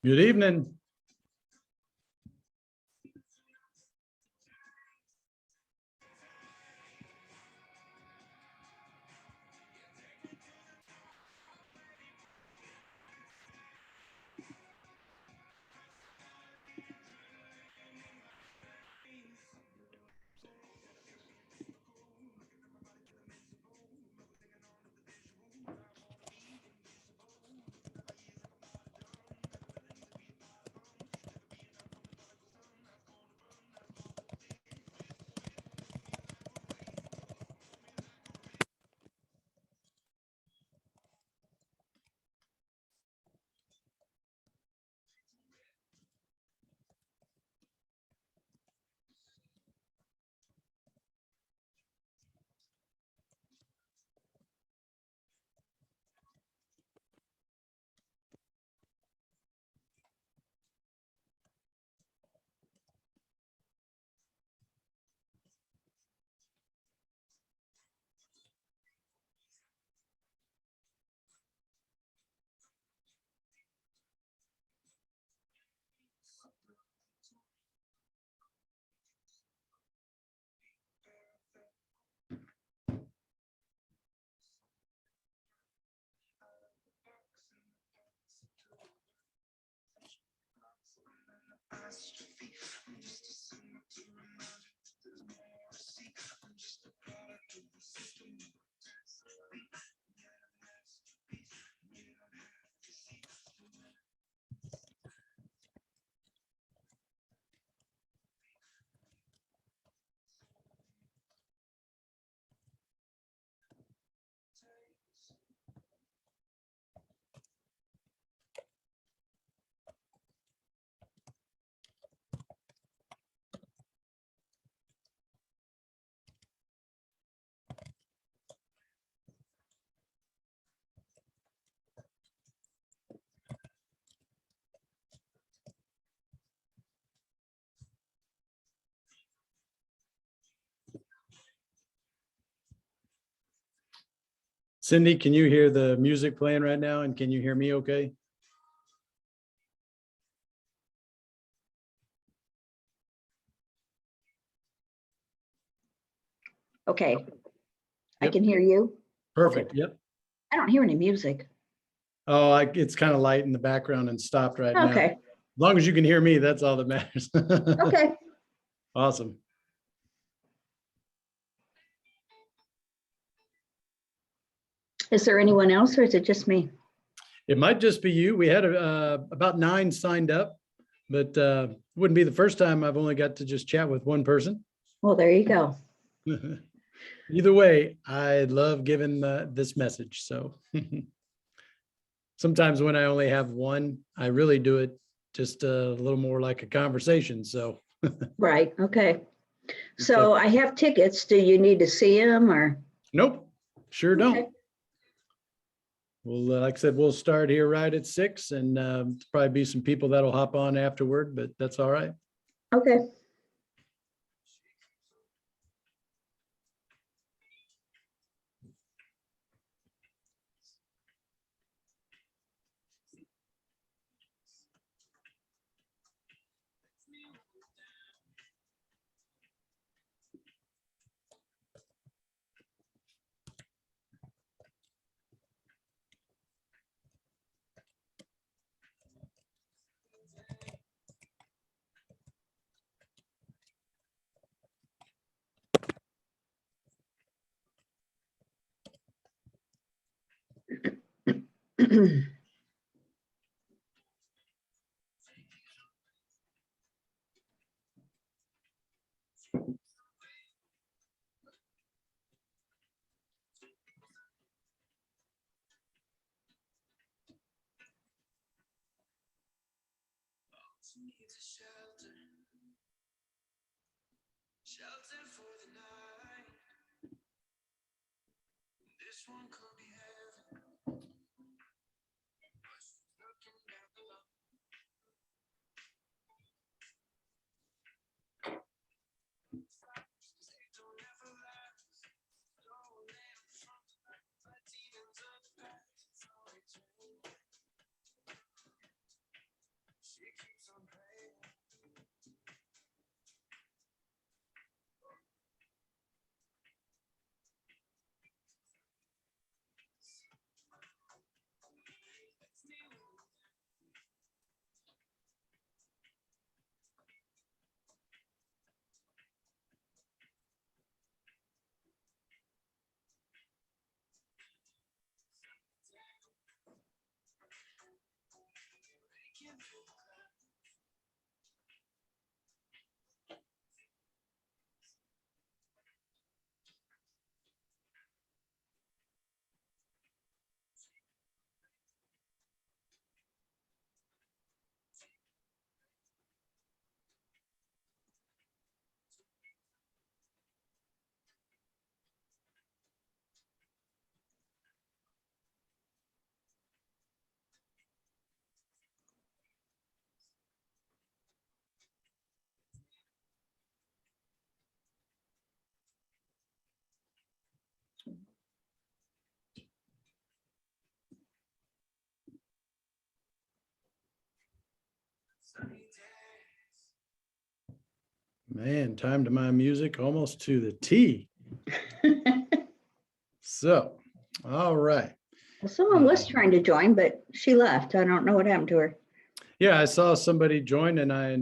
Good evening. Cindy, can you hear the music playing right now? And can you hear me okay? Okay. I Yep. can hear you. Perfect. Okay. Yep. I don't hear any music. Oh, it's kind of light in the background and stopped right now. Okay. As long as you can hear me, that's all that matters. Okay. Awesome. Is there anyone else or is it just me? It might just be you. We had about 9 signed up, but wouldn't be the first time I've only got to just chat with one person. Well, there you go. Either way, I love giving this message. So sometimes when I only have one, I really do it just a little more like a conversation. So Right. Okay. So I have tickets. Do you need to see them or? nope, sure don't. Okay. Well, like I said, we'll start here right at 6 and probably be some people that'll hop on afterward, but that's all right. Okay. Shelter for the night. This one could be heaven. Looking down below. They don't ever last. Don't let them from tonight. But demons of the past. It's always true. Man, time to my music almost to the T. So, all right. Well, someone was trying to join, but she left. I don't know what happened to her. Yeah, I saw somebody join and I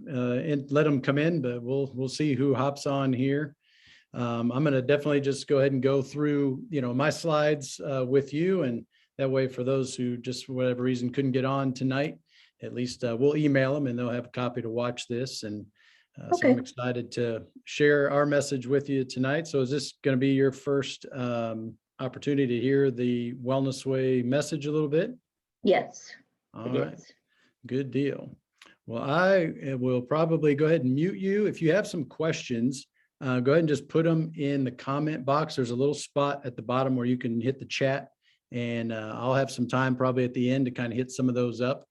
let them come in, but we'll see who hops on here. I'm going to definitely just go ahead and go through, my slides with you, and that way for those who just for whatever reason couldn't get on tonight, at least we'll email them and they'll have a copy to watch this. And so Okay. I'm excited to share our message with you tonight. So is this going to be your first opportunity to hear the Wellness Way message a little bit? Yes, All it right. is. Good deal. Well, I will probably go ahead and mute you. If you have some questions, go ahead and just put them in the comment box. There's a little spot at the bottom where you can hit the chat, and I'll have some time probably at the end to kind of hit some of those up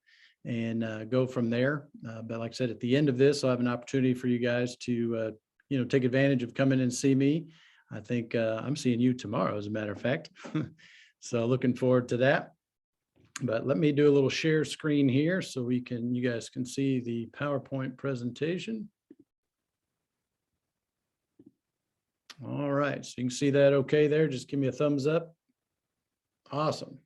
and go from there. But like I said, at the end of this, I'll have an opportunity for you guys to, take advantage of coming and see me. I think I'm seeing you tomorrow, as a matter of fact. So looking forward to that. But let me do a little share screen here so you guys can see the PowerPoint presentation. All right, so you can see that okay there. Just give me a thumbs up. Awesome.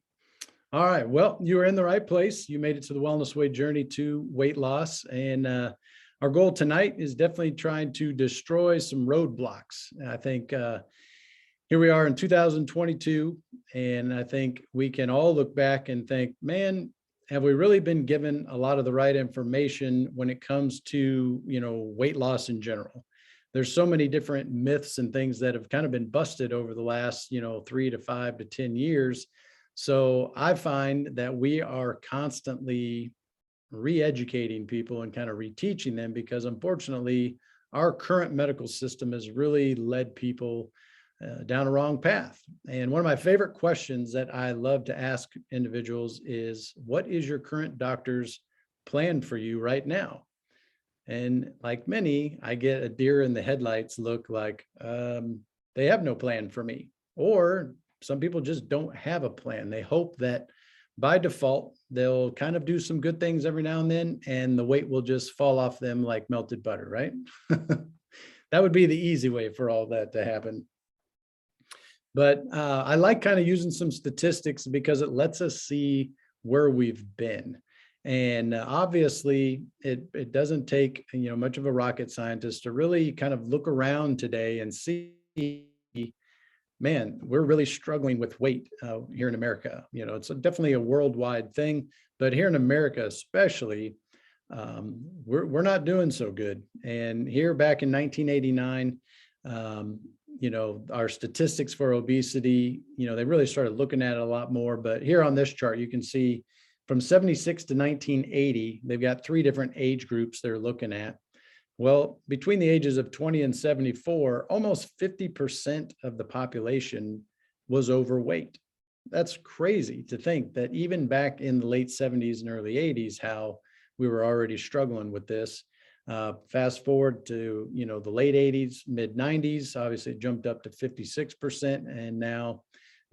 All right, well, you are in the right place. You made it to the Wellness Way journey to weight loss. And our goal tonight is definitely trying to destroy some roadblocks. I think here we are in 2022, and I think we can all look back and think, man, have we really been given a lot of the right information when it comes to, weight loss in general? There's so many different myths and things that have kind of been busted over the last, 3 to 5 to 10 years. So I find that we are constantly re-educating people and kind of reteaching them, because unfortunately, our current medical system has really led people down a wrong path. And one of my favorite questions that I love to ask individuals is, what is your current doctor's plan for you right now? And like many, I get a deer in the headlights look, like they have no plan for me. Or some people just don't have a plan. They hope that by default, they'll kind of do some good things every now and then, and the weight will just fall off them like melted butter, right? That would be the easy way for all that to happen. But I like kind of using some statistics because it lets us see where we've been. And obviously, it doesn't take much of a rocket scientist to really kind of look around today and see, man, we're really struggling with weight here in America. It's definitely a worldwide thing, but here in America especially, we're not doing so good. And here back in 1989, our statistics for obesity, they really started looking at it a lot more. But here on this chart, you can see from 76 to 1980, they've got 3 different age groups they're looking at. Well, between the ages of 20 and 74, almost 50% of the population was overweight. That's crazy to think that even back in the late 70s and early 80s, how we were already struggling with this. Fast forward to, the late 80s, mid 90s, obviously it jumped up to 56%. And now,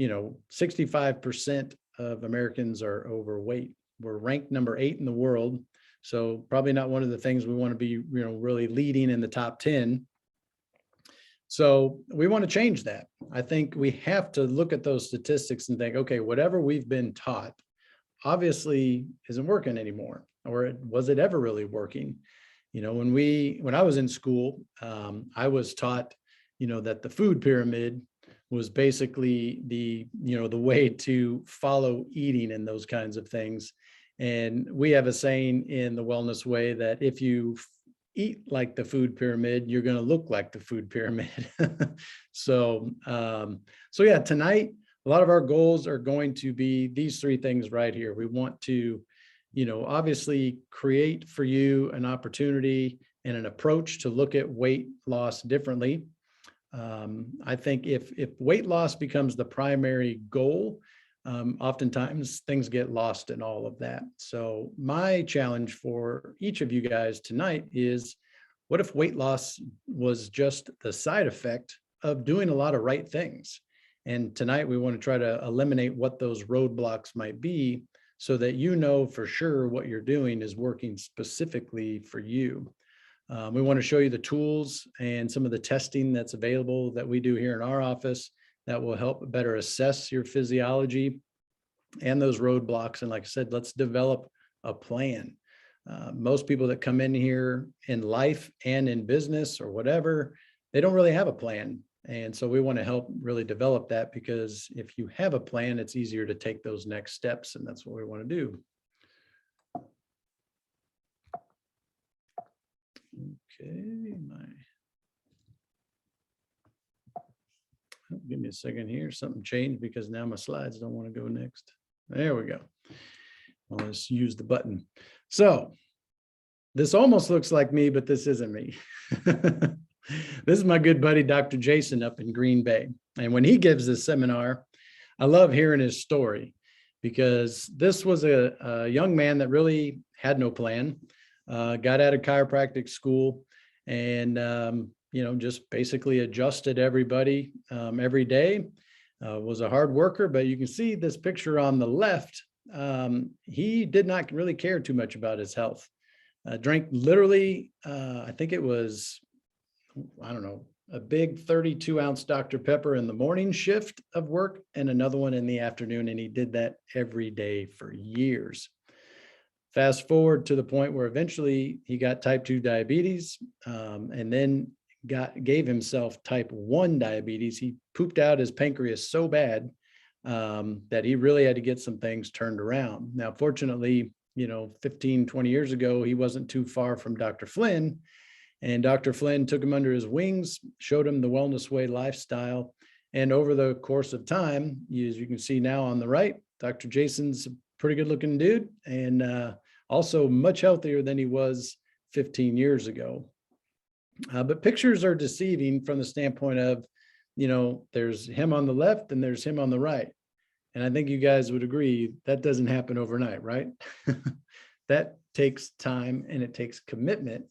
65% of Americans are overweight. We're ranked number 8 in the world. So probably not one of the things we want to be, really leading in the top 10. So we want to change that. I think we have to look at those statistics and think, okay, whatever we've been taught obviously isn't working anymore, or was it ever really working? When I was in school, I was taught, that the food pyramid was basically the way to follow eating and those kinds of things. And we have a saying in the Wellness Way that if you eat like the food pyramid, you're going to look like the food pyramid. So, so yeah, tonight, a lot of our goals are going to be these three things right here. We want to, obviously create for you an opportunity and an approach to look at weight loss differently. I think if weight loss becomes the primary goal, oftentimes things get lost in all of that. So my challenge for each of you guys tonight is, what if weight loss was just the side effect of doing a lot of right things? And tonight we want to try to eliminate what those roadblocks might be so that you know for sure what you're doing is working specifically for you. We want to show you the tools and some of the testing that's available that we do here in our office that will help better assess your physiology and those roadblocks. And like I said, let's develop a plan. Most people that come in here in life and in business or whatever, they don't really have a plan. And so we want to help really develop that, because if you have a plan, it's easier to take those next steps. And that's what we want to do. Okay, give me a second here. Something changed because now my slides don't want to go next. There we go. Well, let's use the button. So this almost looks like me, but this isn't me. This is my good buddy, Dr. Jason, up in Green Bay. And when he gives this seminar, I love hearing his story, because this was a young man that really had no plan, got out of chiropractic school, and just basically adjusted everybody every day. Was a hard worker, but you can see this picture on the left. He did not really care too much about his health. Drank literally, I think it was, I don't know, a big 32-ounce Dr. Pepper in the morning shift of work and another one in the afternoon. And he did that every day for years. Fast forward to the point where eventually he got type 2 diabetes, and then gave himself type 1 diabetes. He pooped out his pancreas so bad that he really had to get some things turned around. Now, fortunately, 15, 20 years ago, he wasn't too far from Dr. Flynn, and Dr. Flynn took him under his wings, showed him the Wellness Way lifestyle. And over the course of time, as you can see now on the right, Dr. Jason's a pretty good looking dude, and also much healthier than he was 15 years ago. But pictures are deceiving from the standpoint of, there's him on the left and there's him on the right. And I think you guys would agree that doesn't happen overnight, right? That takes time and it takes commitment.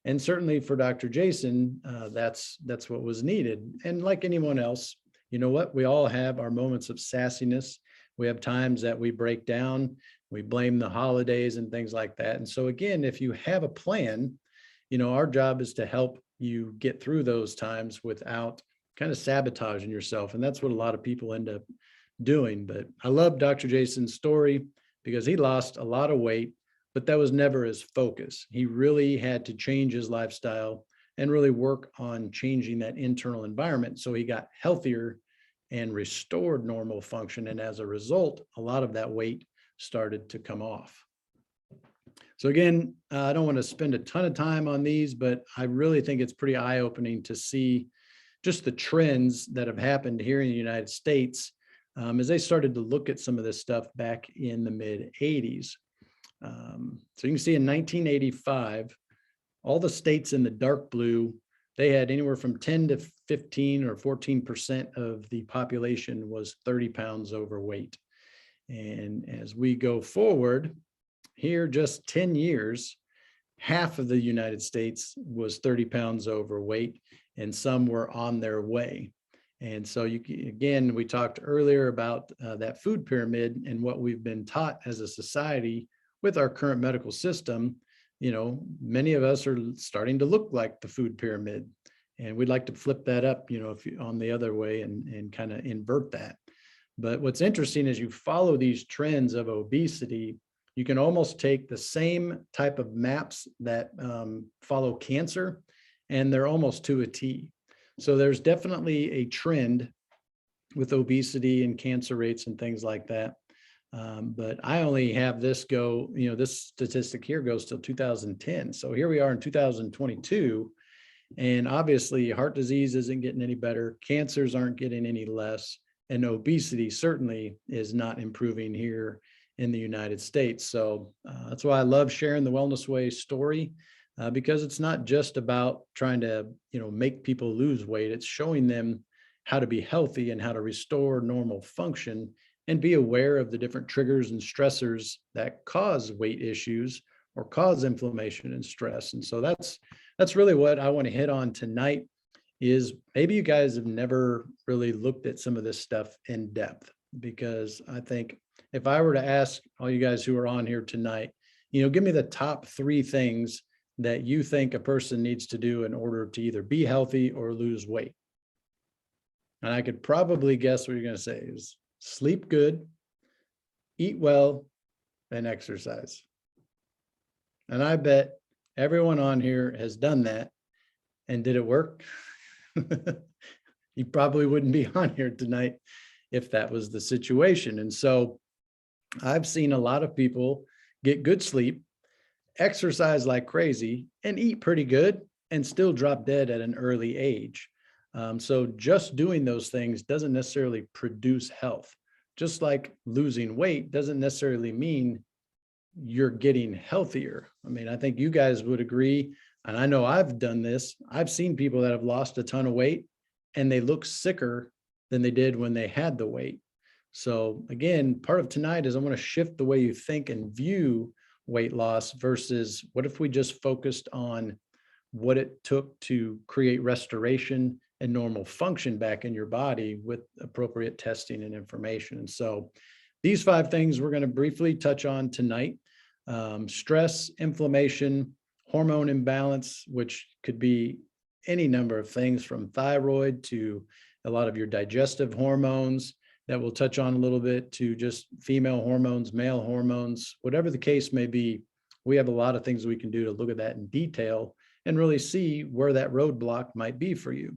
And certainly for Dr. Jason, that's what was needed. And like anyone else, you know what? We all have our moments of sassiness. We have times that we break down, we blame the holidays and things like that. And so again, if you have a plan, our job is to help you get through those times without kind of sabotaging yourself. And that's what a lot of people end up doing. But I love Dr. Jason's story because he lost a lot of weight, but that was never his focus. He really had to change his lifestyle and really work on changing that internal environment. So he got healthier and restored normal function. And as a result, a lot of that weight started to come off. So again, I don't want to spend a ton of time on these, but I really think it's pretty eye-opening to see just the trends that have happened here in the United States as they started to look at some of this stuff back in the mid 80s. So you can see in 1985, all the states in the dark blue, they had anywhere from 10 to 15 or 14% of the population was 30 pounds overweight. And as we go forward, here just 10 years, half of the United States was 30 pounds overweight, and some were on their way. And so again, we talked earlier about that food pyramid and what we've been taught as a society with our current medical system. Many of us are starting to look like the food pyramid, and we'd like to flip that up, if you on the other way and kind of invert that. But what's interesting is you follow these trends of obesity, you can almost take the same type of maps that follow cancer, and they're almost to a T. So there's definitely a trend with obesity and cancer rates and things like that. But I only have this go, this statistic here goes till 2010. So here we are in 2022. And obviously, heart disease isn't getting any better. Cancers aren't getting any less. And obesity certainly is not improving here in the United States. So that's why I love sharing the Wellness Way story, because it's not just about trying to, make people lose weight. It's showing them how to be healthy and how to restore normal function and be aware of the different triggers and stressors that cause weight issues or cause inflammation and stress. And so that's really what I want to hit on tonight. Is maybe you guys have never really looked at some of this stuff in depth, because I think if I were to ask all you guys who are on here tonight, give me the top 3 things that you think a person needs to do in order to either be healthy or lose weight. And I could probably guess what you're going to say is sleep good, eat well, and exercise. And I bet everyone on here has done that. And did it work? You probably wouldn't be on here tonight if that was the situation. And so I've seen a lot of people get good sleep, exercise like crazy, and eat pretty good and still drop dead at an early age. So just doing those things doesn't necessarily produce health. Just like losing weight doesn't necessarily mean you're getting healthier. I mean, I think you guys would agree. And I know I've done this. I've seen people that have lost a ton of weight and they look sicker than they did when they had the weight. So again, part of tonight is I want to shift the way you think and view weight loss versus what if we just focused on what it took to create restoration and normal function back in your body with appropriate testing and information. And so these 5 things we're going to briefly touch on tonight. Stress, inflammation, hormone imbalance, which could be any number of things from thyroid to a lot of your digestive hormones that we'll touch on a little bit, to just female hormones, male hormones, whatever the case may be. We have a lot of things we can do to look at that in detail and really see where that roadblock might be for you.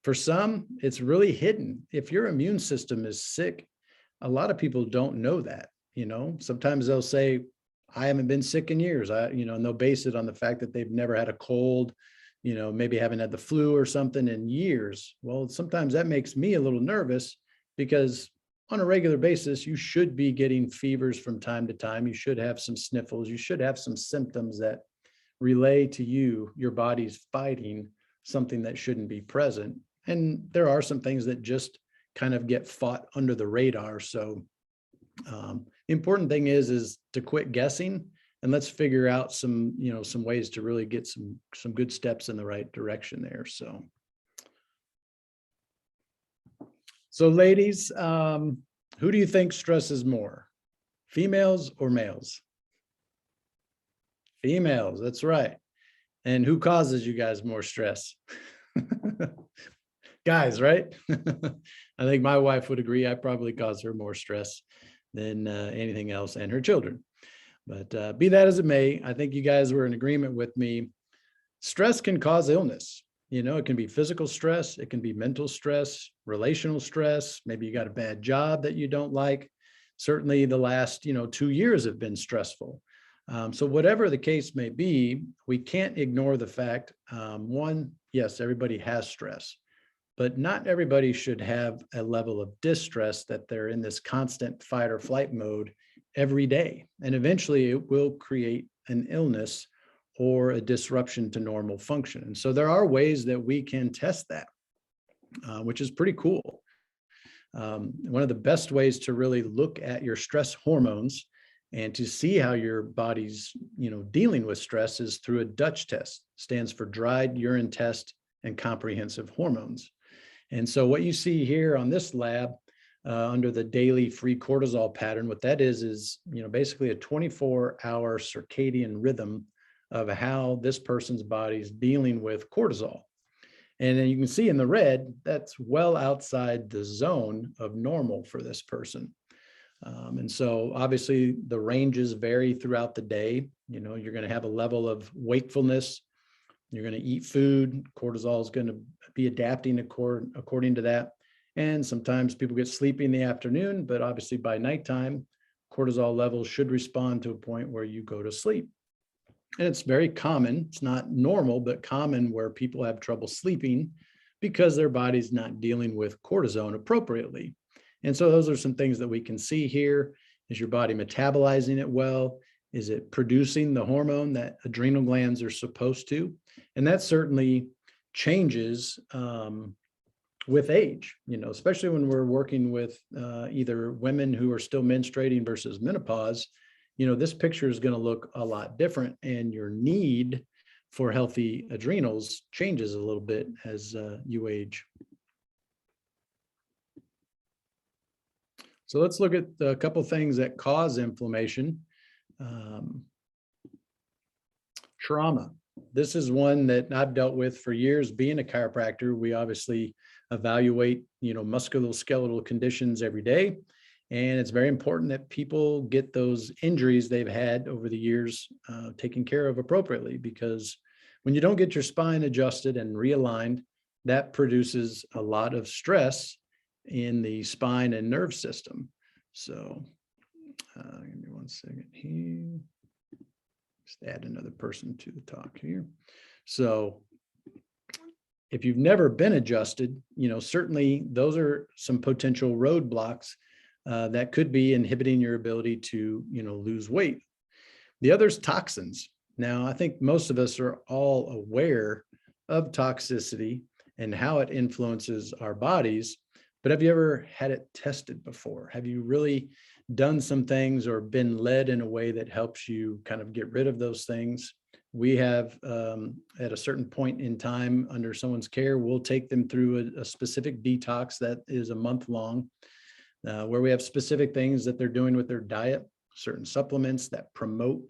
For some, it's really hidden. If your immune system is sick, a lot of people don't know that. Sometimes they'll say, I haven't been sick in years. And they'll base it on the fact that they've never had a cold, maybe haven't had the flu or something in years. Well, sometimes that makes me a little nervous, because on a regular basis, you should be getting fevers from time to time. You should have some sniffles. You should have some symptoms that relay to you, your body's fighting something that shouldn't be present. And there are some things that just kind of get fought under the radar. So the important thing is to quit guessing, and let's figure out some ways to really get some good steps in the right direction there. So ladies, who do you think stresses more, females or males? Females, that's right. And who causes you guys more stress? Guys, right? I think my wife would agree. I probably cause her more stress than anything else, and her children. But be that as it may, I think you guys were in agreement with me. Stress can cause illness. It can be physical stress. It can be mental stress, relational stress. Maybe you got a bad job that you don't like. Certainly the last, 2 years have been stressful. So whatever the case may be, we can't ignore the fact, one, yes, everybody has stress, but not everybody should have a level of distress that they're in this constant fight or flight mode every day. And eventually it will create an illness or a disruption to normal function. And so there are ways that we can test that, which is pretty cool. One of the best ways to really look at your stress hormones and to see how your body's, dealing with stress is through a Dutch test. Stands for dried urine test and comprehensive hormones. And so what you see here on this lab under the daily free cortisol pattern, what that is, basically a 24-hour circadian rhythm of how this person's body is dealing with cortisol. And then you can see in the red, that's well outside the zone of normal for this person. And so obviously the ranges vary throughout the day. You're going to have a level of wakefulness. You're going to eat food. Cortisol is going to be adapting according to that. And sometimes people get sleepy in the afternoon, but obviously by nighttime, cortisol levels should respond to a point where you go to sleep. And it's very common. It's not normal, but common where people have trouble sleeping because their body's not dealing with cortisone appropriately. And so those are some things that we can see here. Is your body metabolizing it well? Is it producing the hormone that adrenal glands are supposed to? And that certainly changes with age, especially when we're working with either women who are still menstruating versus menopause. This picture is going to look a lot different, and your need for healthy adrenals changes a little bit as you age. So let's look at a couple things that cause inflammation. Trauma. This is one that I've dealt with for years. Being a chiropractor, we obviously evaluate, musculoskeletal conditions every day. And it's very important that people get those injuries they've had over the years taken care of appropriately, because when you don't get your spine adjusted and realigned, that produces a lot of stress in the spine and nerve system. So give me 1 second here. Just add another person to the talk here. So if you've never been adjusted, certainly those are some potential roadblocks that could be inhibiting your ability to, lose weight. The other is toxins. Now, I think most of us are all aware of toxicity and how it influences our bodies, but have you ever had it tested before? Have you really done some things or been led in a way that helps you kind of get rid of those things? We have, at a certain point in time under someone's care, we'll take them through a specific detox that is a month long, where we have specific things that they're doing with their diet, certain supplements that promote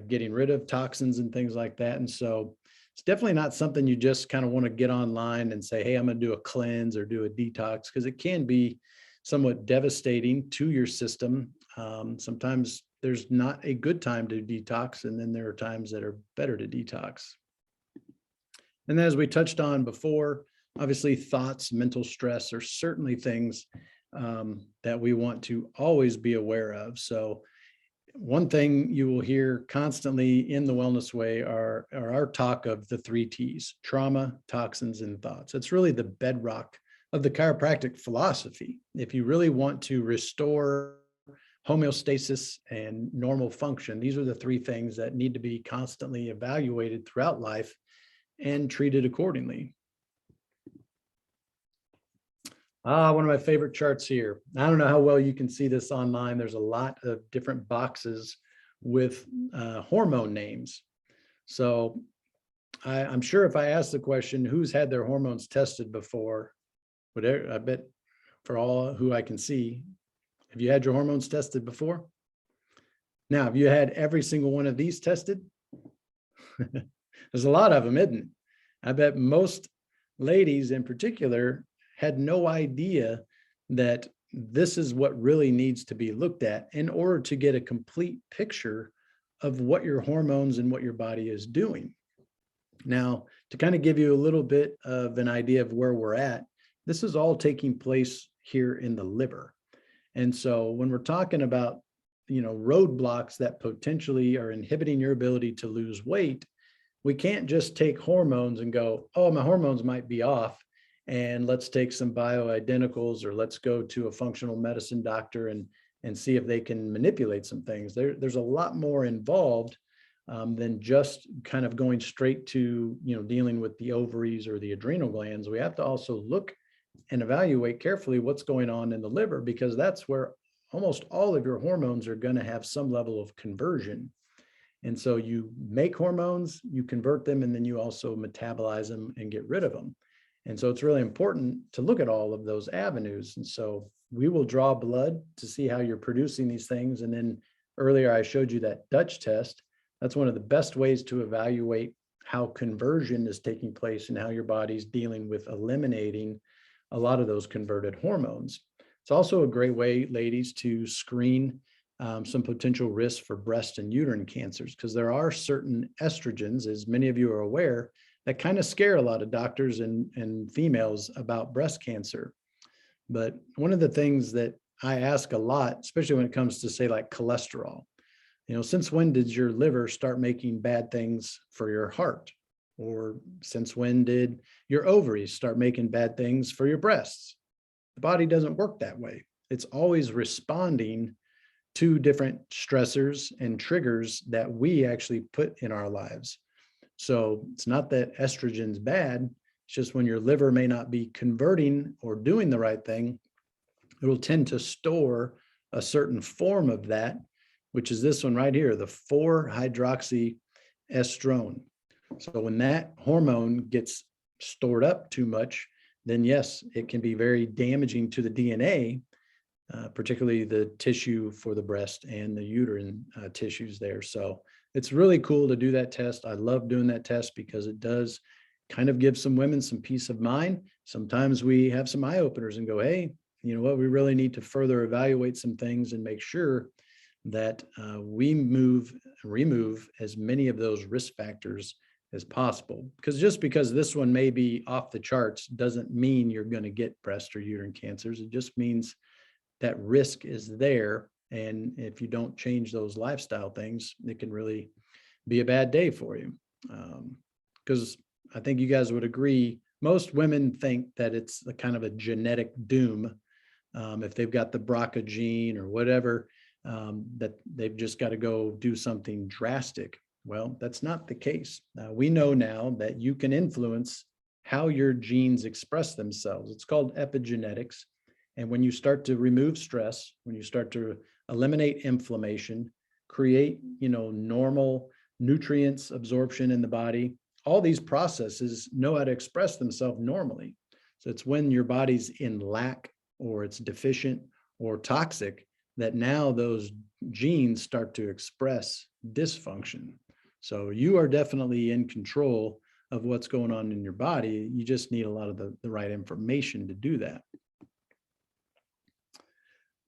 getting rid of toxins and things like that. And so it's definitely not something you just kind of want to get online and say, hey, I'm going to do a cleanse or do a detox, because it can be somewhat devastating to your system. Sometimes there's not a good time to detox, and then there are times that are better to detox. And as we touched on before, obviously thoughts, mental stress are certainly things that we want to always be aware of. So one thing you will hear constantly in the Wellness Way are our talk of the 3 T's: trauma, toxins, and thoughts. It's really the bedrock of the chiropractic philosophy. If you really want to restore homeostasis and normal function, these are the 3 things that need to be constantly evaluated throughout life and treated accordingly. One of my favorite charts here. I don't know how well you can see this online. There's a lot of different boxes with hormone names. So I'm sure if I ask the question, who's had their hormones tested before, I bet for all who I can see, have you had your hormones tested before? Now, have you had every single one of these tested? There's a lot of them, isn't it? I bet most ladies in particular had no idea that this is what really needs to be looked at in order to get a complete picture of what your hormones and what your body is doing. Now, to kind of give you a little bit of an idea of where we're at, this is all taking place here in the liver. And so when we're talking about, roadblocks that potentially are inhibiting your ability to lose weight, we can't just take hormones and go, oh, my hormones might be off, and let's take some bioidenticals, or let's go to a functional medicine doctor and see if they can manipulate some things. There's a lot more involved than just kind of going straight to, dealing with the ovaries or the adrenal glands. We have to also look and evaluate carefully what's going on in the liver, because that's where almost all of your hormones are going to have some level of conversion. And so you make hormones, you convert them, and then you also metabolize them and get rid of them. And so it's really important to look at all of those avenues. And so we will draw blood to see how you're producing these things. And then earlier I showed you that Dutch test. That's one of the best ways to evaluate how conversion is taking place and how your body's dealing with eliminating a lot of those converted hormones. It's also a great way, ladies, to screen some potential risks for breast and uterine cancers, because there are certain estrogens, as many of you are aware, that kind of scare a lot of doctors and females about breast cancer. But one of the things that I ask a lot, especially when it comes to say like cholesterol. Since when did your liver start making bad things for your heart? Or since when did your ovaries start making bad things for your breasts? The body doesn't work that way. It's always responding to different stressors and triggers that we actually put in our lives. So it's not that estrogen's bad. It's just when your liver may not be converting or doing the right thing, it will tend to store a certain form of that, which is this one right here, the 4-hydroxyestrone. So when that hormone gets stored up too much, then yes, it can be very damaging to the DNA, particularly the tissue for the breast and the uterine tissues there. So it's really cool to do that test. I love doing that test because it does kind of give some women some peace of mind. Sometimes we have some eye openers and go, hey, you know what, we really need to further evaluate some things and make sure that we remove as many of those risk factors as possible. Because just because this one may be off the charts doesn't mean you're going to get breast or uterine cancers. It just means that risk is there. And if you don't change those lifestyle things, it can really be a bad day for you. Because I think you guys would agree, most women think that it's a kind of a genetic doom. If they've got the BRCA gene or whatever, that they've just got to go do something drastic. Well, that's not the case. We know now that you can influence how your genes express themselves. It's called epigenetics. And when you start to remove stress, when you start to eliminate inflammation, create, normal nutrients absorption in the body, all these processes know how to express themselves normally. So it's when your body's in lack or it's deficient or toxic that now those genes start to express dysfunction. So you are definitely in control of what's going on in your body. You just need a lot of the right information to do that.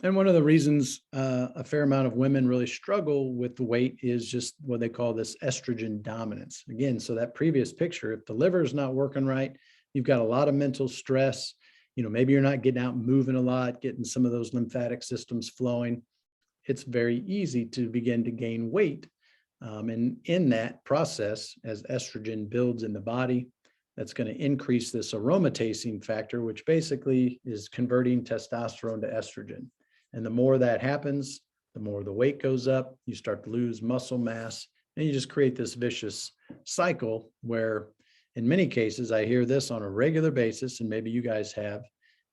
And one of the reasons a fair amount of women really struggle with the weight is just what they call this estrogen dominance. Again, so that previous picture, if the liver is not working right, you've got a lot of mental stress, maybe you're not getting out and moving a lot, getting some of those lymphatic systems flowing. It's very easy to begin to gain weight. And in that process, as estrogen builds in the body, that's going to increase this aromatase factor, which basically is converting testosterone to estrogen. And the more that happens, the more the weight goes up, you start to lose muscle mass, and you just create this vicious cycle where in many cases, I hear this on a regular basis, and maybe you guys have,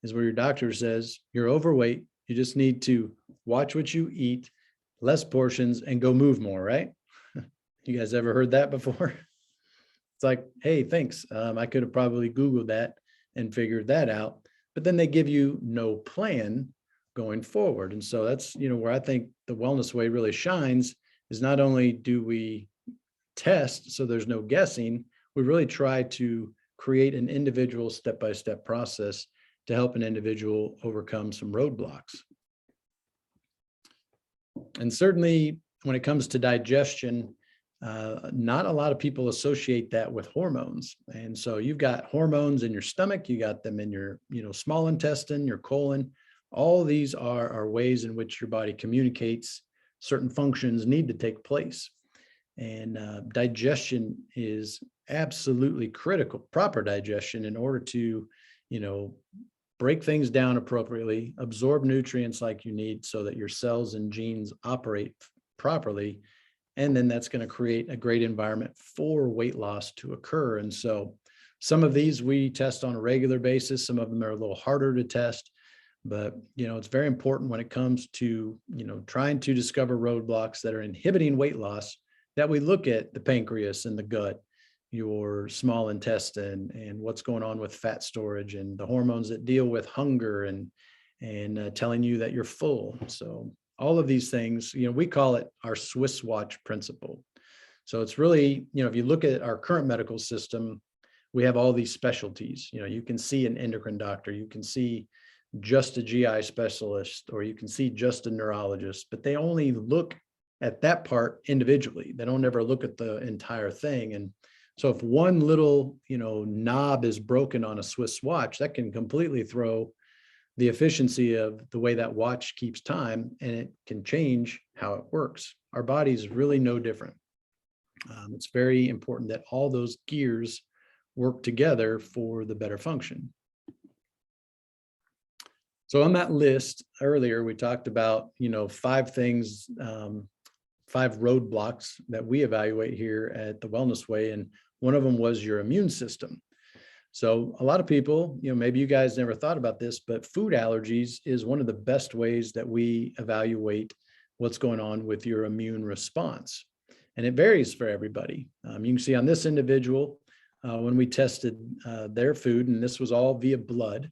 is where your doctor says, you're overweight, you just need to watch what you eat, less portions, and go move more, right? You guys ever heard that before? It's like, hey, thanks. I could have probably Googled that and figured that out, but then they give you no plan going forward. And so that's, where I think the Wellness Way really shines is not only do we test, so there's no guessing, we really try to create an individual step-by-step process to help an individual overcome some roadblocks. And certainly when it comes to digestion, not a lot of people associate that with hormones. And so you've got hormones in your stomach, you got them in your, small intestine, your colon. All these are ways in which your body communicates certain functions need to take place. And digestion is absolutely critical, proper digestion, in order to, break things down appropriately, absorb nutrients like you need so that your cells and genes operate properly. And then that's going to create a great environment for weight loss to occur. And so some of these we test on a regular basis. Some of them are a little harder to test. But, it's very important when it comes to, trying to discover roadblocks that are inhibiting weight loss, that we look at the pancreas and the gut, your small intestine, and what's going on with fat storage and the hormones that deal with hunger and telling you that you're full. So all of these things, we call it our Swiss watch principle. So it's really, if you look at our current medical system, we have all these specialties. You can see an endocrine doctor, you can see just a GI specialist, or you can see just a neurologist, but they only look at that part individually. They don't ever look at the entire thing. And so if one little, knob is broken on a Swiss watch, that can completely throw the efficiency of the way that watch keeps time, and it can change how it works. Our body is really no different. It's very important that all those gears work together for the better function. So on that list earlier, we talked about, 5 things, 5 roadblocks that we evaluate here at the Wellness Way. And one of them was your immune system. So a lot of people, maybe you guys never thought about this, but food allergies is one of the best ways that we evaluate what's going on with your immune response. And it varies for everybody. You can see on this individual, when we tested their food, and this was all via blood,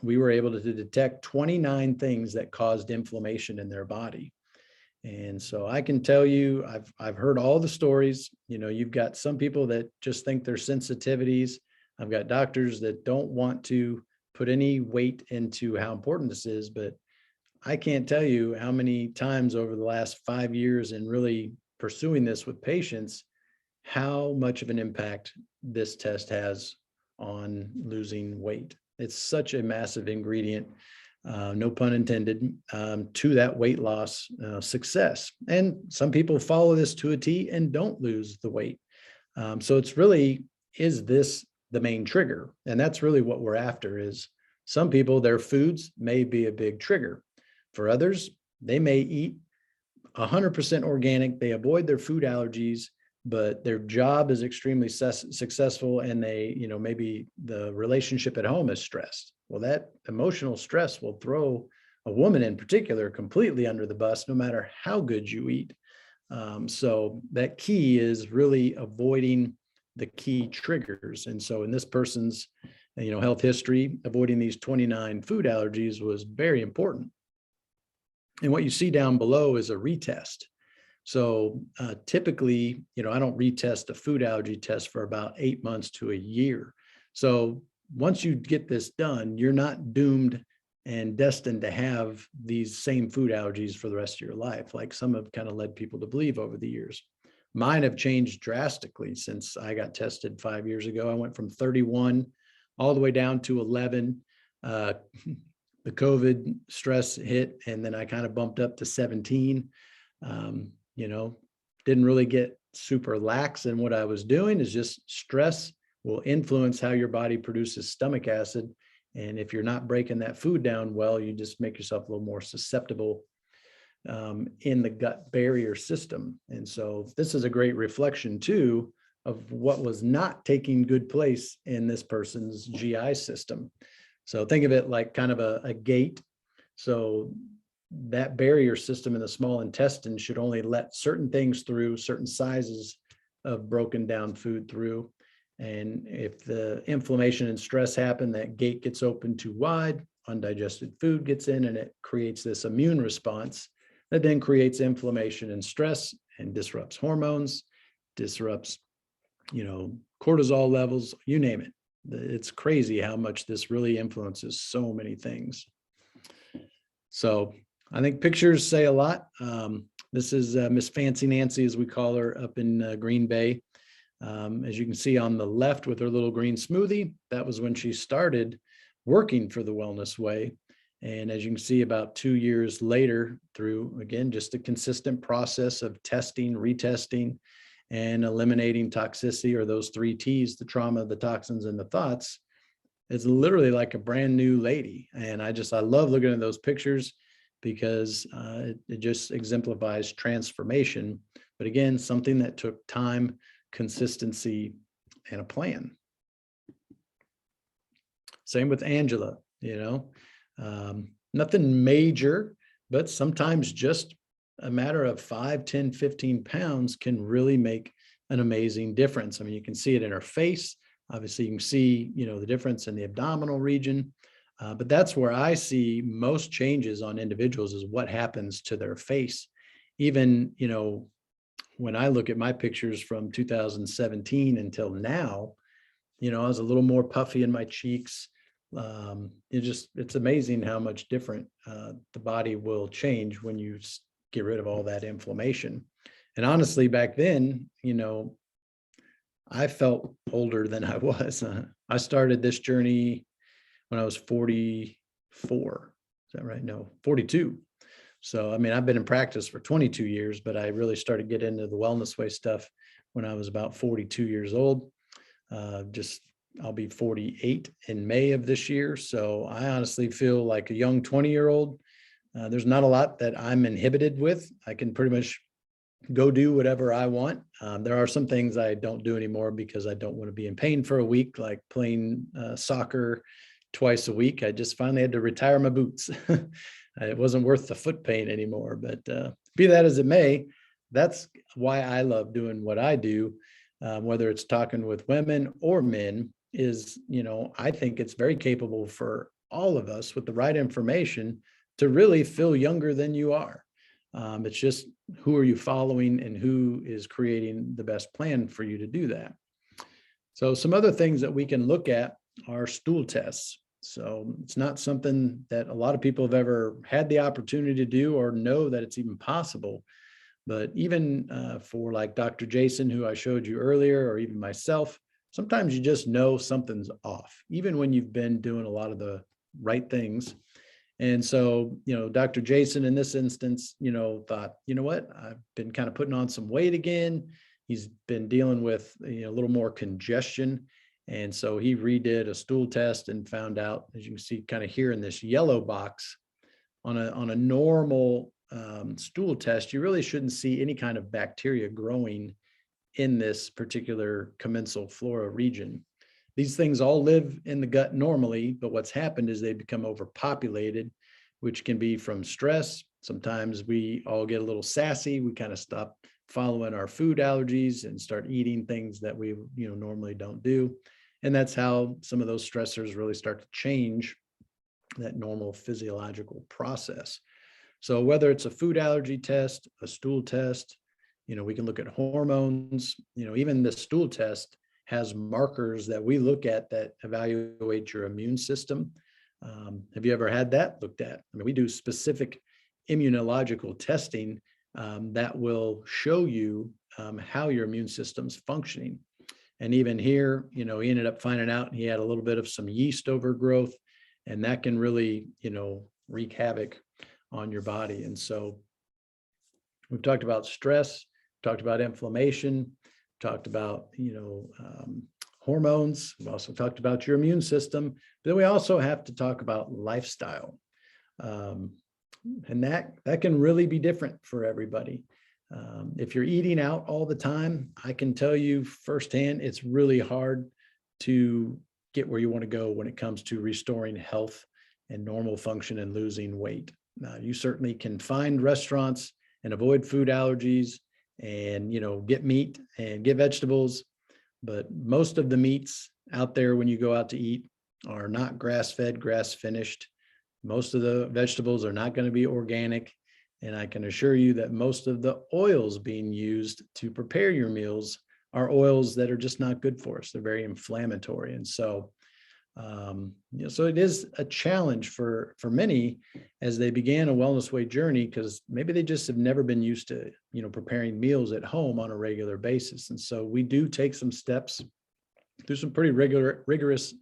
we were able to detect 29 things that caused inflammation in their body. And so I can tell you, I've heard all the stories. You've got some people that just think they're sensitivities. I've got doctors that don't want to put any weight into how important this is, but I can't tell you how many times over the last 5 years in really pursuing this with patients, how much of an impact this test has on losing weight. It's such a massive ingredient, no pun intended, to that weight loss success. And some people follow this to a T and don't lose the weight. So it's really, is this the main trigger? And that's really what we're after. Is some people, their foods may be a big trigger. For others, they may eat 100% organic, they avoid their food allergies, but their job is extremely successful, and they, maybe the relationship at home is stressed. Well, that emotional stress will throw a woman in particular completely under the bus, no matter how good you eat. So that key is really avoiding the key triggers. And so in this person's, health history, avoiding these 29 food allergies was very important. And what you see down below is a retest. So typically, I don't retest a food allergy test for about 8 months to a year. So once you get this done, you're not doomed and destined to have these same food allergies for the rest of your life, like some have kind of led people to believe over the years. Mine have changed drastically since I got tested 5 years ago. I went from 31 all the way down to 11. The COVID stress hit, and then I kind of bumped up to 17. Didn't really get super lax in what I was doing. Is just stress will influence how your body produces stomach acid. And if you're not breaking that food down well, you just make yourself a little more susceptible in the gut barrier system. And so this is a great reflection too of what was not taking good place in this person's GI system. So think of it like kind of a gate. So that barrier system in the small intestine should only let certain things through, certain sizes of broken down food through. And if the inflammation and stress happen, that gate gets open too wide, undigested food gets in, and it creates this immune response that then creates inflammation and stress and disrupts hormones, disrupts, cortisol levels, you name it. It's crazy how much this really influences so many things. So I think pictures say a lot. This is Miss Fancy Nancy, as we call her, up in Green Bay. As you can see on the left with her little green smoothie, that was when she started working for the Wellness Way. And as you can see, about 2 years later, through, again, just a consistent process of testing, retesting, and eliminating toxicity, or those 3 T's, the trauma, the toxins, and the thoughts, it's literally like a brand new lady. And I love looking at those pictures because it just exemplifies transformation. But again, something that took time, consistency, and a plan. Same with Angela, nothing major, but sometimes just a matter of 5, 10, 15 pounds can really make an amazing difference. I mean, you can see it in her face. Obviously, you can see, the difference in the abdominal region. But that's where I see most changes on individuals, is what happens to their face. Even, when I look at my pictures from 2017 until now, I was a little more puffy in my cheeks. It's amazing how much different the body will change when you get rid of all that inflammation. And honestly, back then, I felt older than I was. I started this journey when I was 40, Is that right? No, 42. So, I mean, I've been in practice for 22 years, but I really started getting into the Wellness Way stuff when I was about 42 years old. I'll be 48 in May of this year. So I honestly feel like a young 20-year-old. There's not a lot that I'm inhibited with. I can pretty much go do whatever I want. There are some things I don't do anymore because I don't want to be in pain for a week, like playing soccer twice a week. I just finally had to retire my boots. It wasn't worth the foot pain anymore, but be that as it may, that's why I love doing what I do, whether it's talking with women or men, is, I think it's very capable for all of us with the right information to really feel younger than you are. It's just, who are you following and who is creating the best plan for you to do that? So some other things that we can look at are stool tests. So it's not something that a lot of people have ever had the opportunity to do or know that it's even possible. But even for like Dr. Jason, who I showed you earlier, or even myself, sometimes you just know something's off, even when you've been doing a lot of the right things. And so, Dr. Jason in this instance, thought, what, I've been kind of putting on some weight again. He's been dealing with a little more congestion. And so he redid a stool test and found out, as you can see kind of here in this yellow box, on a normal stool test, you really shouldn't see any kind of bacteria growing in this particular commensal flora region. These things all live in the gut normally, but what's happened is they become overpopulated, which can be from stress. Sometimes we all get a little sassy. We kind of stop following our food allergies and start eating things that we normally don't do. And that's how some of those stressors really start to change that normal physiological process. So whether it's a food allergy test, a stool test, we can look at hormones, even the stool test has markers that we look at that evaluate your immune system. Have you ever had that looked at? I mean, we do specific immunological testing that will show you how your immune system's functioning. And even here, he ended up finding out he had a little bit of some yeast overgrowth, and that can really, wreak havoc on your body. And so we've talked about stress, talked about inflammation, talked about, hormones. We've also talked about your immune system, but then we also have to talk about lifestyle. And that can really be different for everybody. If you're eating out all the time, I can tell you firsthand, it's really hard to get where you want to go when it comes to restoring health and normal function and losing weight. You certainly can find restaurants and avoid food allergies and, get meat and get vegetables. But most of the meats out there when you go out to eat are not grass-fed, grass-finished. Most of the vegetables are not going to be organic. And I can assure you that most of the oils being used to prepare your meals are oils that are just not good for us. They're very inflammatory. And so, so it is a challenge for many as they began a Wellness Way journey, because maybe they just have never been used to, preparing meals at home on a regular basis. And so we do take some steps through some pretty rigorous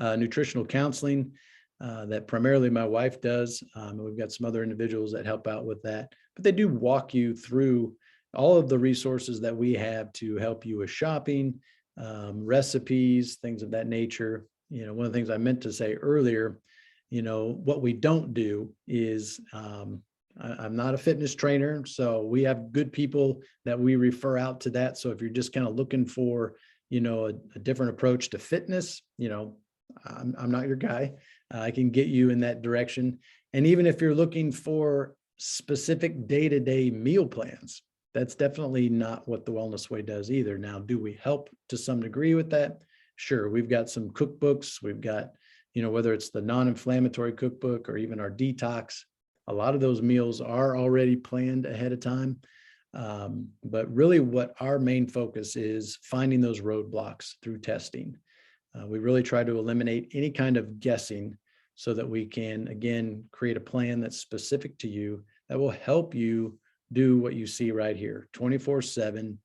nutritional counseling that primarily my wife does. And we've got some other individuals that help out with that, but they do walk you through all of the resources that we have to help you with shopping, recipes, things of that nature. One of the things I meant to say earlier, what we don't do is, I'm not a fitness trainer, so we have good people that we refer out to that. So if you're just kind of looking for, a different approach to fitness, I'm not your guy. I can get you in that direction. And even if you're looking for specific day-to-day meal plans, that's definitely not what the Wellness Way does either. Now, do we help to some degree with that? Sure. We've got some cookbooks. We've got, whether it's the non-inflammatory cookbook or even our detox, a lot of those meals are already planned ahead of time. But really what our main focus is finding those roadblocks through testing. We really try to eliminate any kind of guessing so that we can, again, create a plan that's specific to you that will help you do what you see right here, 24/7,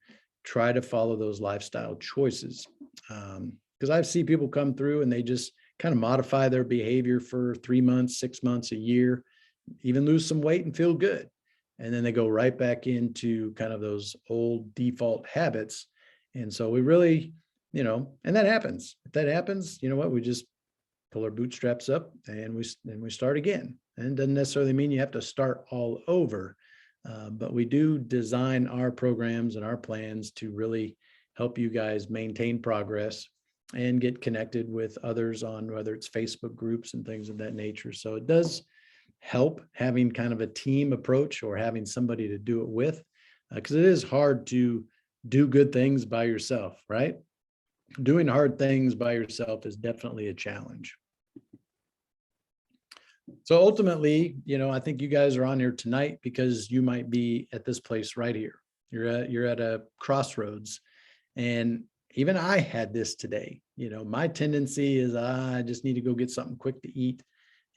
try to follow those lifestyle choices. Because I see people come through and they just kind of modify their behavior for 3 months, 6 months, a year, even lose some weight and feel good. And then they go right back into kind of those old default habits. And so we really, and that happens. If that happens, you know what, we just pull our bootstraps up and we start again. And it doesn't necessarily mean you have to start all over. But we do design our programs and our plans to really help you guys maintain progress and get connected with others on whether it's Facebook groups and things of that nature. So it does help having kind of a team approach or having somebody to do it with, because it is hard to do good things by yourself, right? Doing hard things by yourself is definitely a challenge. So ultimately, I think you guys are on here tonight because you might be at this place right here. You're at a crossroads. And even I had this today. My tendency is I just need to go get something quick to eat.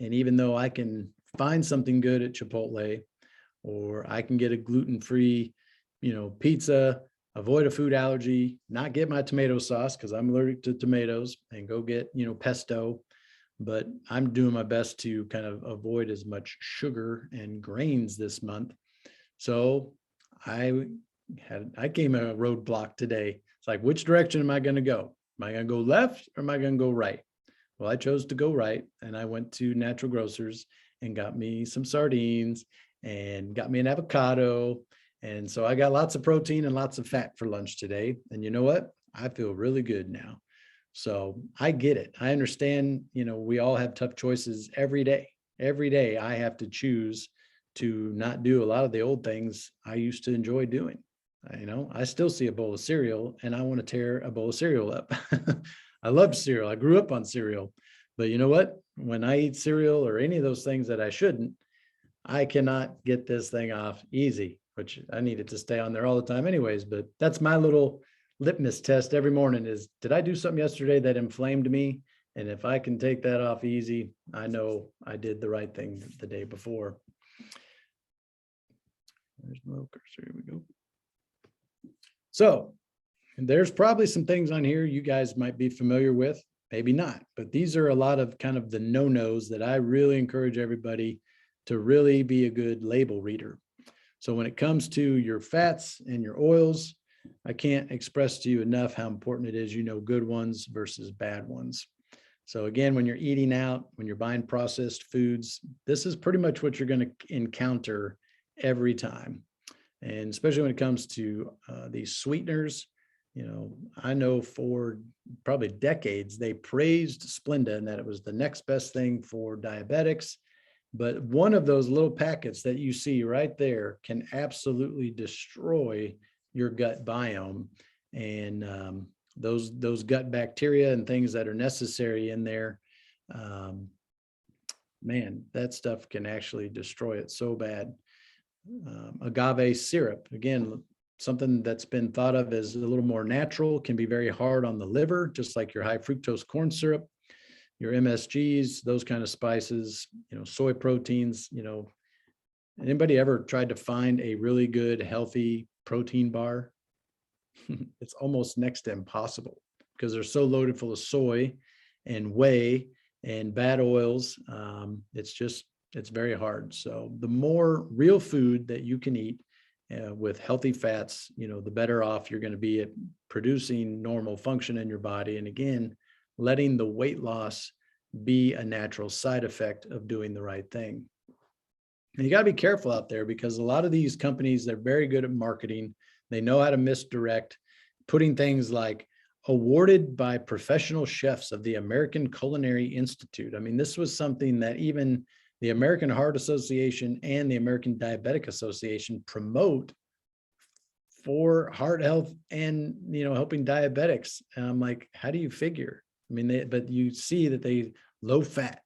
And even though I can find something good at Chipotle, or I can get a gluten-free, pizza, avoid a food allergy, not get my tomato sauce because I'm allergic to tomatoes, and go get, pesto. But I'm doing my best to kind of avoid as much sugar and grains this month. So I came a roadblock today. It's like, which direction am I going to go? Am I going to go left or am I going to go right? Well, I chose to go right, and I went to Natural Grocers and got me some sardines and got me an avocado. And so I got lots of protein and lots of fat for lunch today. And you know what? I feel really good now. So I get it. I understand, we all have tough choices every day. Every day I have to choose to not do a lot of the old things I used to enjoy doing. I still see a bowl of cereal and I want to tear a bowl of cereal up. I love cereal. I grew up on cereal. But you know what? When I eat cereal or any of those things that I shouldn't, I cannot get this thing off easy, which I need it to stay on there all the time anyways. But that's my little litmus test every morning is, did I do something yesterday that inflamed me? And if I can take that off easy, I know I did the right thing the day before. There's my little cursor. Here we go. So there's probably some things on here you guys might be familiar with, maybe not, but these are a lot of kind of the no-nos that I really encourage everybody to really be a good label reader. So when it comes to your fats and your oils, I can't express to you enough how important it is, good ones versus bad ones. So again, when you're eating out, when you're buying processed foods, this is pretty much what you're going to encounter every time. And especially when it comes to these sweeteners, I know for probably decades, they praised Splenda and that it was the next best thing for diabetics. But one of those little packets that you see right there can absolutely destroy your gut biome, and those gut bacteria and things that are necessary in there. Man, that stuff can actually destroy it so bad. Agave syrup, again, something that's been thought of as a little more natural, can be very hard on the liver, just like your high fructose corn syrup, your MSGs, those kind of spices, soy proteins. Anybody ever tried to find a really good, healthy protein bar? It's almost next to impossible because they're so loaded full of soy and whey and bad oils. It's very hard. So the more real food that you can eat with healthy fats, the better off you're going to be at producing normal function in your body. And again, letting the weight loss be a natural side effect of doing the right thing. And you got to be careful out there because a lot of these companies, they're very good at marketing. They know how to misdirect, putting things like awarded by professional chefs of the American Culinary Institute. I mean, this was something that even the American Heart Association and the American Diabetic Association promote for heart health and, helping diabetics. And I'm like, how do you figure? I mean, but you see that they low fat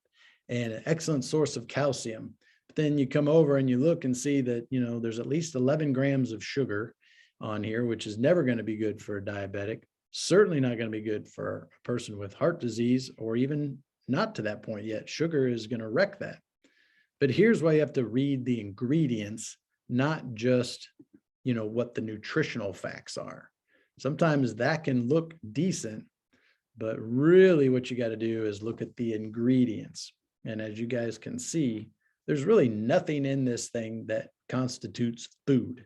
and an excellent source of calcium. But then you come over and you look and see that, there's at least 11 grams of sugar on here, which is never going to be good for a diabetic, certainly not going to be good for a person with heart disease, or even not to that point yet. Sugar is going to wreck that. But here's why you have to read the ingredients, not just, what the nutritional facts are. Sometimes that can look decent, But really what you got to do is look at the ingredients. And as you guys can see, there's really nothing in this thing that constitutes food.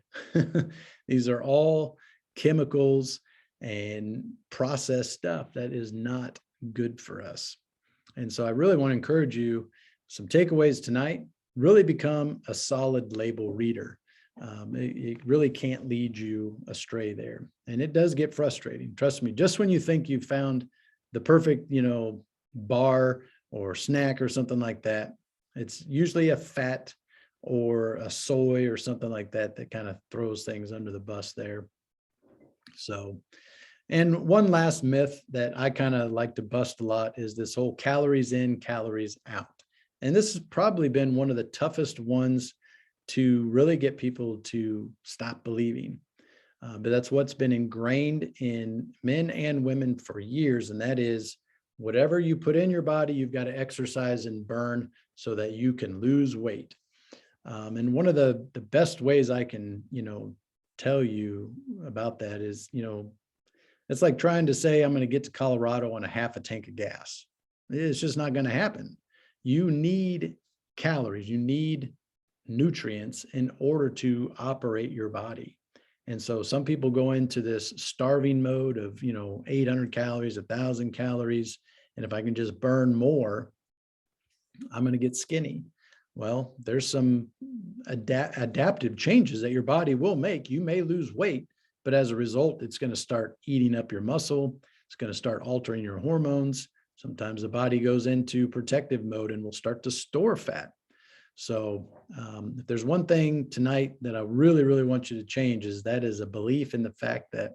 These are all chemicals and processed stuff that is not good for us. And so I really want to encourage you, some takeaways tonight: really become a solid label reader. It really can't lead you astray there. And it does get frustrating. Trust me, just when you think you've found the perfect, bar or snack or something like that, it's usually a fat or a soy or something like that that kind of throws things under the bus there. So, and one last myth that I kind of like to bust a lot is this whole calories in, calories out. And this has probably been one of the toughest ones to really get people to stop believing. But that's what's been ingrained in men and women for years. And that is, whatever you put in your body, you've got to exercise and burn so that you can lose weight. And one of the best ways I can, tell you about that is, it's like trying to say I'm going to get to Colorado on a half a tank of gas. It's just not going to happen. You need calories, you need nutrients in order to operate your body. And so some people go into this starving mode of, 800 calories, 1,000 calories. And if I can just burn more, I'm going to get skinny. Well, there's some adaptive changes that your body will make. You may lose weight, but as a result, it's going to start eating up your muscle. It's going to start altering your hormones. Sometimes the body goes into protective mode and will start to store fat. So if there's one thing tonight that I really, really want you to change, is that is a belief in the fact that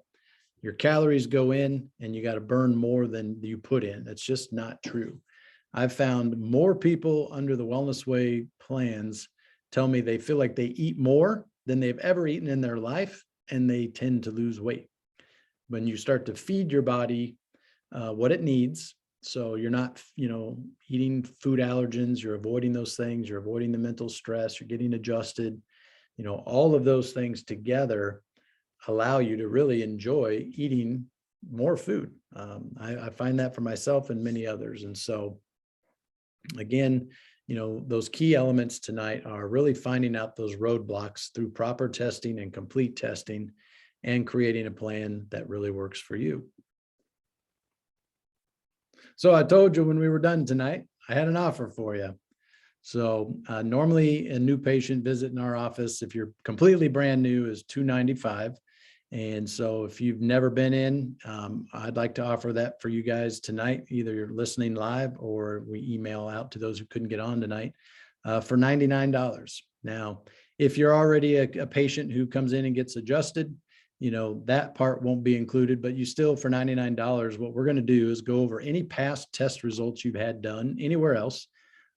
your calories go in and you got to burn more than you put in. That's just not true. I've found more people under the Wellness Way plans tell me they feel like they eat more than they've ever eaten in their life, and they tend to lose weight. When you start to feed your body what it needs, so you're not, eating food allergens, you're avoiding those things, you're avoiding the mental stress, you're getting adjusted, all of those things together allow you to really enjoy eating more food. I find that for myself and many others. And so again, those key elements tonight are really finding out those roadblocks through proper testing and complete testing, and creating a plan that really works for you. So I told you when we were done tonight, I had an offer for you. So normally a new patient visit in our office, if you're completely brand new, is $295. And so if you've never been in, I'd like to offer that for you guys tonight. Either you're listening live or we email out to those who couldn't get on tonight for $99. Now, if you're already a patient who comes in and gets adjusted, that part won't be included, but you still, for $99, what we're going to do is go over any past test results you've had done anywhere else.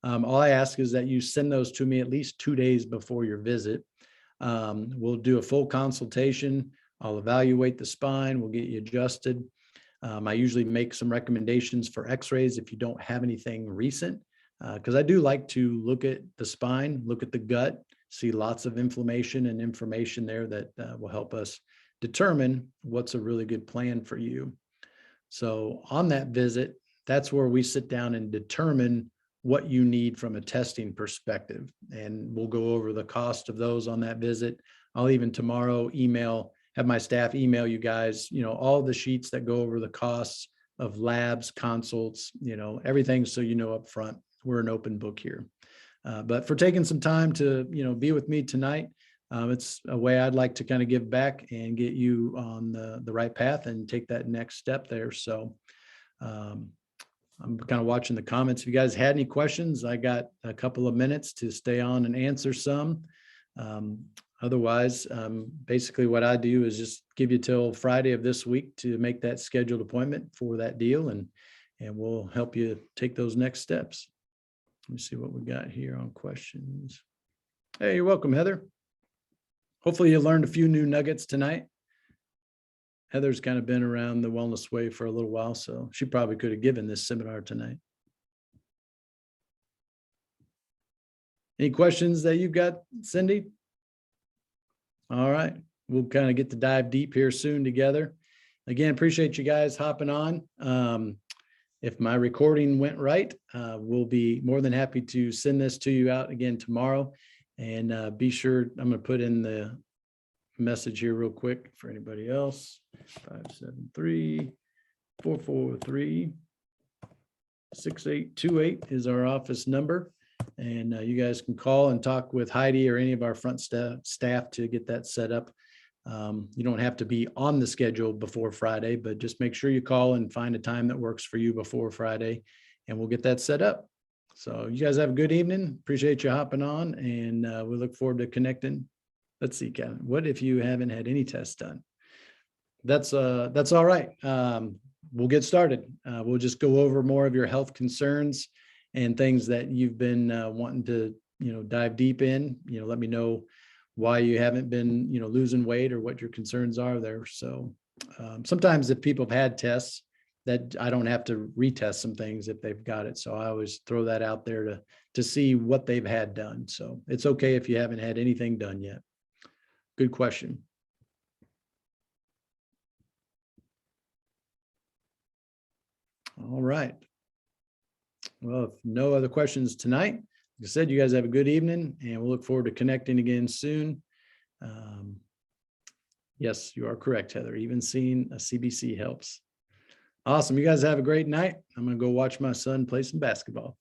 All I ask is that you send those to me at least 2 days before your visit. We'll do a full consultation. I'll evaluate the spine. We'll get you adjusted. I usually make some recommendations for x-rays if you don't have anything recent, because I do like to look at the spine, look at the gut, see lots of inflammation and information there that will help us determine what's a really good plan for you. So on that visit, that's where we sit down and determine what you need from a testing perspective. And we'll go over the cost of those on that visit. I'll even tomorrow have my staff email you guys, all the sheets that go over the costs of labs, consults, everything. So, up front, we're an open book here. But for taking some time to, be with me tonight, it's a way I'd like to kind of give back and get you on the right path and take that next step there. So I'm kind of watching the comments. If you guys had any questions, I got a couple of minutes to stay on and answer some. Otherwise, basically what I do is just give you till Friday of this week to make that scheduled appointment for that deal, and we'll help you take those next steps. Let me see what we got here on questions. Hey, you're welcome, Heather. Hopefully you learned a few new nuggets tonight. Heather's kind of been around the Wellness Way for a little while, so she probably could have given this seminar tonight. Any questions that you've got, Cindy? All right, we'll kind of get to dive deep here soon together. again, appreciate you guys hopping on. If my recording went right, we'll be more than happy to send this to you out again tomorrow. And be sure, I'm going to put in the message here real quick for anybody else. 573-443-6828 is our office number. And you guys can call and talk with Heidi or any of our front staff to get that set up. You don't have to be on the schedule before Friday, but just make sure you call and find a time that works for you before Friday, and we'll get that set up. So you guys have a good evening. Appreciate you hopping on, and we look forward to connecting. Let's see, Kevin, what if you haven't had any tests done? That's all right. We'll get started. We'll just go over more of your health concerns and things that you've been wanting to, dive deep in. Let me know why you haven't been, losing weight or what your concerns are there. So sometimes if people have had tests, that I don't have to retest some things if they've got it. So I always throw that out there to see what they've had done. So it's okay if you haven't had anything done yet. Good question. All right. Well, if no other questions tonight, like I said, you guys have a good evening, and we'll look forward to connecting again soon. Yes, you are correct, Heather. Even seeing a CBC helps. Awesome. You guys have a great night. I'm going to go watch my son play some basketball.